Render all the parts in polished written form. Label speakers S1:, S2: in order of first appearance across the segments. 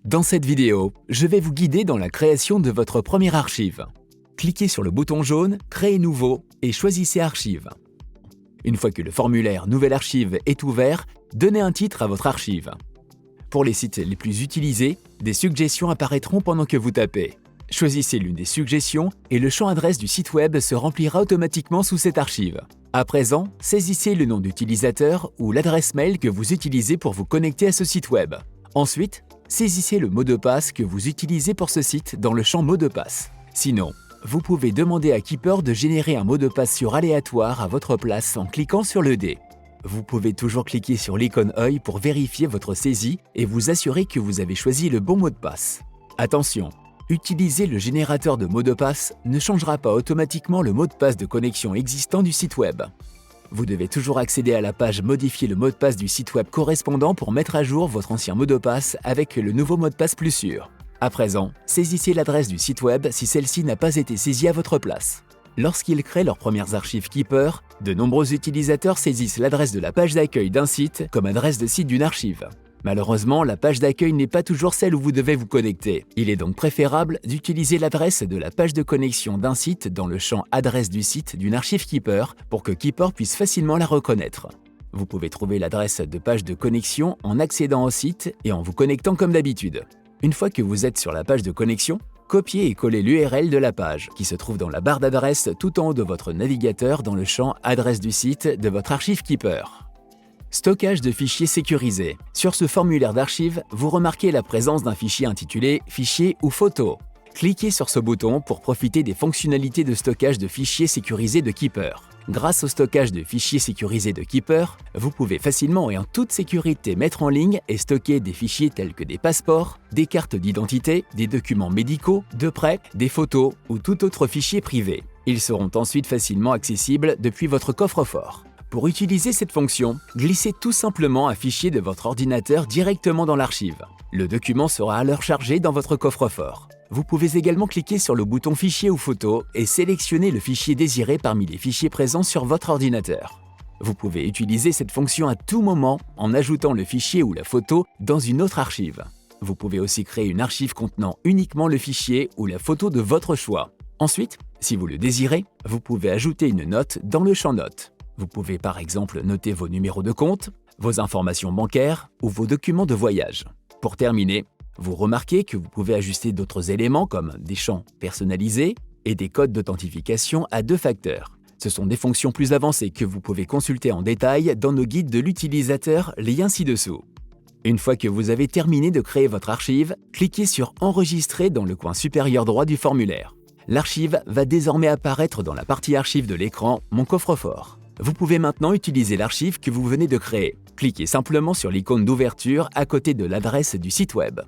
S1: Dans cette vidéo, je vais vous guider dans la création de votre première archive. Cliquez sur le bouton jaune « Créer nouveau » et choisissez Archive. Une fois que le formulaire « Nouvelle archive » est ouvert, donnez un titre à votre archive. Pour les sites les plus utilisés, des suggestions apparaîtront pendant que vous tapez. Choisissez l'une des suggestions et le champ adresse du site web se remplira automatiquement sous cette archive. À présent, saisissez le nom d'utilisateur ou l'adresse mail que vous utilisez pour vous connecter à ce site web. Ensuite, saisissez le mot de passe que vous utilisez pour ce site dans le champ mot de passe. Sinon, vous pouvez demander à Keeper de générer un mot de passe aléatoire à votre place en cliquant sur le dé. Vous pouvez toujours cliquer sur l'icône œil pour vérifier votre saisie et vous assurer que vous avez choisi le bon mot de passe. Attention, utiliser le générateur de mots de passe ne changera pas automatiquement le mot de passe de connexion existant du site web. Vous devez toujours accéder à la page « Modifier le mot de passe du site web correspondant » pour mettre à jour votre ancien mot de passe avec le nouveau mot de passe plus sûr. À présent, saisissez l'adresse du site web si celle-ci n'a pas été saisie à votre place. Lorsqu'ils créent leurs premières archives Keeper, de nombreux utilisateurs saisissent l'adresse de la page d'accueil d'un site comme adresse de site d'une archive. Malheureusement, la page d'accueil n'est pas toujours celle où vous devez vous connecter. Il est donc préférable d'utiliser l'adresse de la page de connexion d'un site dans le champ adresse du site d'une archive Keeper pour que Keeper puisse facilement la reconnaître. Vous pouvez trouver l'adresse de page de connexion en accédant au site et en vous connectant comme d'habitude. Une fois que vous êtes sur la page de connexion, copiez et collez l'URL de la page qui se trouve dans la barre d'adresse tout en haut de votre navigateur dans le champ adresse du site de votre archive Keeper. Stockage de fichiers sécurisés. Sur ce formulaire d'archive, vous remarquez la présence d'un fichier intitulé « Fichier » ou « Photo ». Cliquez sur ce bouton pour profiter des fonctionnalités de stockage de fichiers sécurisés de Keeper. Grâce au stockage de fichiers sécurisés de Keeper, vous pouvez facilement et en toute sécurité mettre en ligne et stocker des fichiers tels que des passeports, des cartes d'identité, des documents médicaux, de prêt, des photos ou tout autre fichier privé. Ils seront ensuite facilement accessibles depuis votre coffre-fort. Pour utiliser cette fonction, glissez tout simplement un fichier de votre ordinateur directement dans l'archive. Le document sera alors chargé dans votre coffre-fort. Vous pouvez également cliquer sur le bouton Fichier ou Photo et sélectionner le fichier désiré parmi les fichiers présents sur votre ordinateur. Vous pouvez utiliser cette fonction à tout moment en ajoutant le fichier ou la photo dans une autre archive. Vous pouvez aussi créer une archive contenant uniquement le fichier ou la photo de votre choix. Ensuite, si vous le désirez, vous pouvez ajouter une note dans le champ Notes. Vous pouvez par exemple noter vos numéros de compte, vos informations bancaires ou vos documents de voyage. Pour terminer, vous remarquez que vous pouvez ajuster d'autres éléments comme des champs personnalisés et des codes d'authentification à 2 facteurs. Ce sont des fonctions plus avancées que vous pouvez consulter en détail dans nos guides de l'utilisateur, lien ci-dessous. Une fois que vous avez terminé de créer votre archive, cliquez sur « Enregistrer » dans le coin supérieur droit du formulaire. L'archive va désormais apparaître dans la partie archive de l'écran « Mon coffre-fort ». Vous pouvez maintenant utiliser l'archive que vous venez de créer. Cliquez simplement sur l'icône d'ouverture à côté de l'adresse du site web.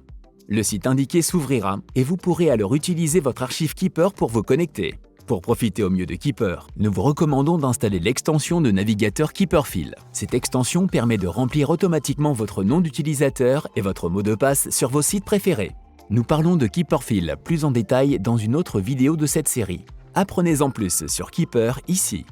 S1: Le site indiqué s'ouvrira et vous pourrez alors utiliser votre archive Keeper pour vous connecter. Pour profiter au mieux de Keeper, nous vous recommandons d'installer l'extension de navigateur Keeperfill. Cette extension permet de remplir automatiquement votre nom d'utilisateur et votre mot de passe sur vos sites préférés. Nous parlons de Keeperfill plus en détail dans une autre vidéo de cette série. Apprenez en plus sur Keeper ici.